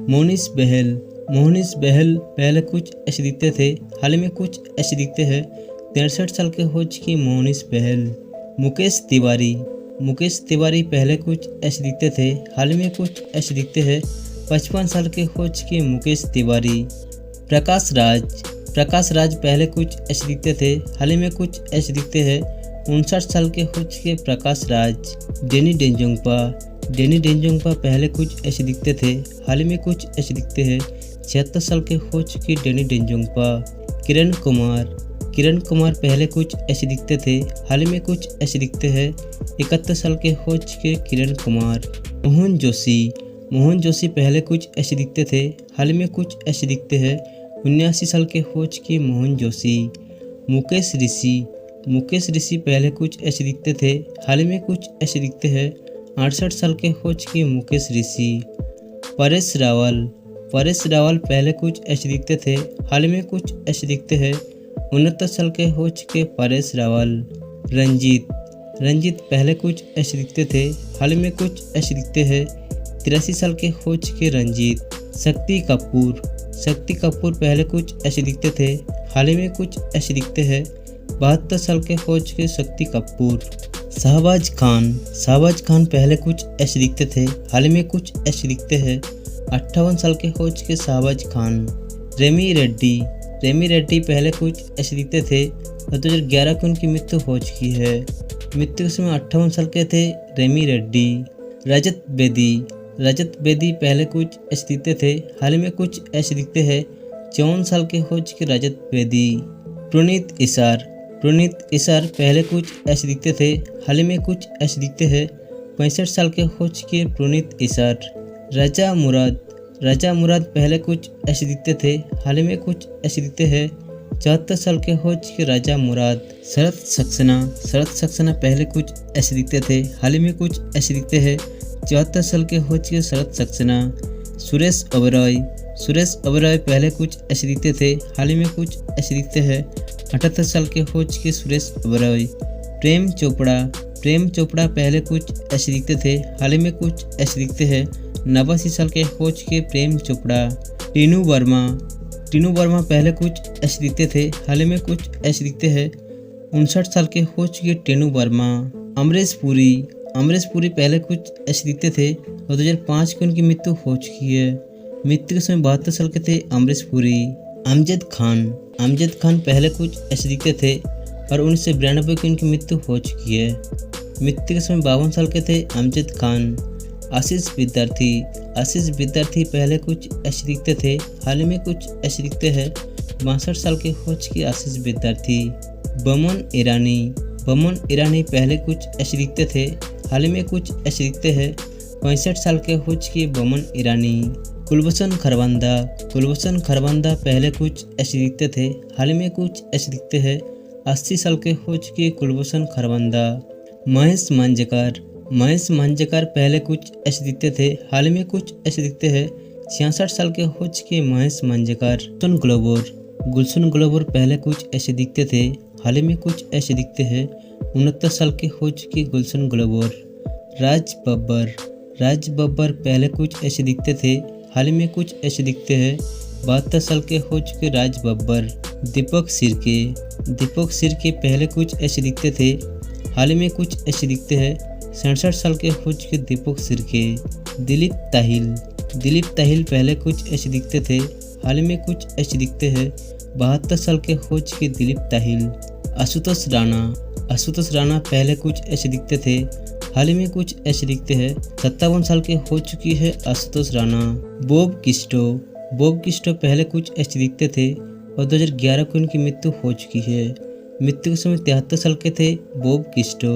मोहनीश बहल पहले कुछ ऐसे दिखते थे, हाल ही में कुछ ऐसे दिखते हैं। 63 साल के हो चुके मोहनीश बहल। मुकेश तिवारी पहले कुछ ऐसे दिखते थे, हाल ही में कुछ ऐसे दिखते हैं। 55 साल के हो चुके मुकेश तिवारी। प्रकाश राज पहले कुछ ऐसे दिखते थे, हाल ही में कुछ ऐसे दिखते हैं। 59 साल के हो चुके प्रकाश राज। डेनी डेंजोंगपा पहले कुछ ऐसे दिखते थे, हाल ही में कुछ ऐसे दिखते हैं। 76 साल के हो चुके डेनी डेंजोंगपा। किरण कुमार पहले कुछ ऐसे दिखते थे, हाल ही में कुछ ऐसे दिखते हैं। 71 साल के हो चुके किरण कुमार। मोहन जोशी पहले कुछ ऐसे दिखते थे, हाल ही में कुछ ऐसे दिखते हैं। 79 साल के हो चुके मोहन जोशी। मुकेश ऋषि पहले कुछ ऐसे दिखते थे, हाल ही में कुछ ऐसे दिखते हैं। 68 साल के हो चुके मुकेश ऋषि। परेश रावल पहले कुछ ऐसे दिखते थे, हाल ही में कुछ ऐसे दिखते हैं। 69 साल के हो चुके परेश रावल। रंजीत पहले कुछ ऐसे दिखते थे, हाल ही में कुछ ऐसे दिखते हैं। 83 साल के हो चुके रंजीत। शक्ति कपूर पहले कुछ ऐसे दिखते थे, हाल ही में कुछ ऐसे दिखते हैं। 72 साल के हो चुके शक्ति कपूर। शहबाज खान पहले कुछ ऐसे दिखते थे, हाल ही में कुछ ऐसे दिखते हैं। 58 साल के हो चुके शहबाज खान। रेमी रेड्डी पहले कुछ ऐसे दिखते थे और 2011 को उनकी मृत्यु हो चुकी है। मृत्यु के समय 58 साल के थे रेमी रेड्डी। रजत बेदी पहले कुछ ऐसे दिखते थे, हाल ही में कुछ ऐसे दिखते हैं। 54 साल के हो चुके रजत बेदी। पुनीत इसार पहले कुछ ऐसे दिखते थे, हाल ही में कुछ ऐसे दिखते हैं। 65 साल के हो चुके पुनीत इसार। राजा मुराद पहले कुछ ऐसे दिखते थे, हाल ही में कुछ ऐसे दिखते हैं। 74 साल के हो चुके राजा मुराद। शरद सक्सेना पहले कुछ ऐसे दिखते थे, हाल ही में कुछ ऐसे दिखते हैं। 74 साल के हो चुके शरद सक्सेना। सुरेश ओबेरॉय पहले कुछ ऐसे दिखते थे, हाल ही में कुछ ऐसे दिखते हैं। 78 साल के हो चुके सुरेश ओबेरॉय। प्रेम चोपड़ा पहले कुछ ऐसे दिखते थे, हाल ही में कुछ ऐसे दिखते हैं। 89 साल के हो चुके प्रेम चोपड़ा। टीनू वर्मा पहले कुछ ऐसे दिखते थे, हाल ही में कुछ ऐसे दिखते हैं। 59 साल के हो चुके टीनू वर्मा। अमरीश पुरी पहले कुछ ऐसे दिखते थे और 2005 को उनकी मृत्यु हो चुकी है। मृत्यु के समय 72 साल के थे अमरीश पुरी। अमजद खान पहले कुछ ऐसे दिखते थे और 1992 की उनकी मृत्यु हो चुकी है। मृत्यु के समय 52 साल के थे अमजद खान। आशीष विद्यार्थी पहले कुछ ऐसे दिखते थे, हाल ही में कुछ ऐसे दिखते हैं। 62 साल के हो चुके आशीष विद्यार्थी। बमन ईरानी पहले कुछ ऐसे दिखते थे, हाल ही में कुछ ऐसे दिखते हैं। 65 साल के हो चुके बमन ईरानी। कुलभूषण खरबंदा पहले कुछ ऐसे दिखते थे, हाल ही में कुछ ऐसे दिखते हैं। 80 साल के हो चुके कुलभूषण खरबंदा। महेश मांजरेकर पहले कुछ ऐसे दिखते थे, हाल ही में कुछ ऐसे दिखते हैं। 66 साल के हो चुके महेश मांजरेकर। गुलशन ग्लोबर पहले कुछ ऐसे दिखते थे, हाल ही में कुछ ऐसे दिखते हैं। 69 साल के हो चुके गुलशन ग्लोबर। राज बब्बर पहले कुछ ऐसे दिखते थे, हाल ही में कुछ ऐसे दिखते हैं। 72 साल के हो चुके राज बब्बर। दीपक सिरके पहले कुछ ऐसे दिखते थे, हाल ही में कुछ ऐसे दिखते हैं। 67 साल के हो चुके दीपक सिरके। दिलीप ताहिल पहले कुछ ऐसे दिखते थे, हाल ही में कुछ ऐसे दिखते हैं। 72 साल के हो चुके दिलीप ताहिल। आशुतोष राणा पहले कुछ ऐसे दिखते थे, हाल ही में कुछ ऐसे दिखते हैं। 57 साल के हो चुकी है आशुतोष राणा। बॉब किस्टो पहले कुछ ऐसे दिखते थे और 2011 को उनकी मृत्यु हो चुकी है। मृत्यु के समय 73 साल के थे बॉब किस्टो।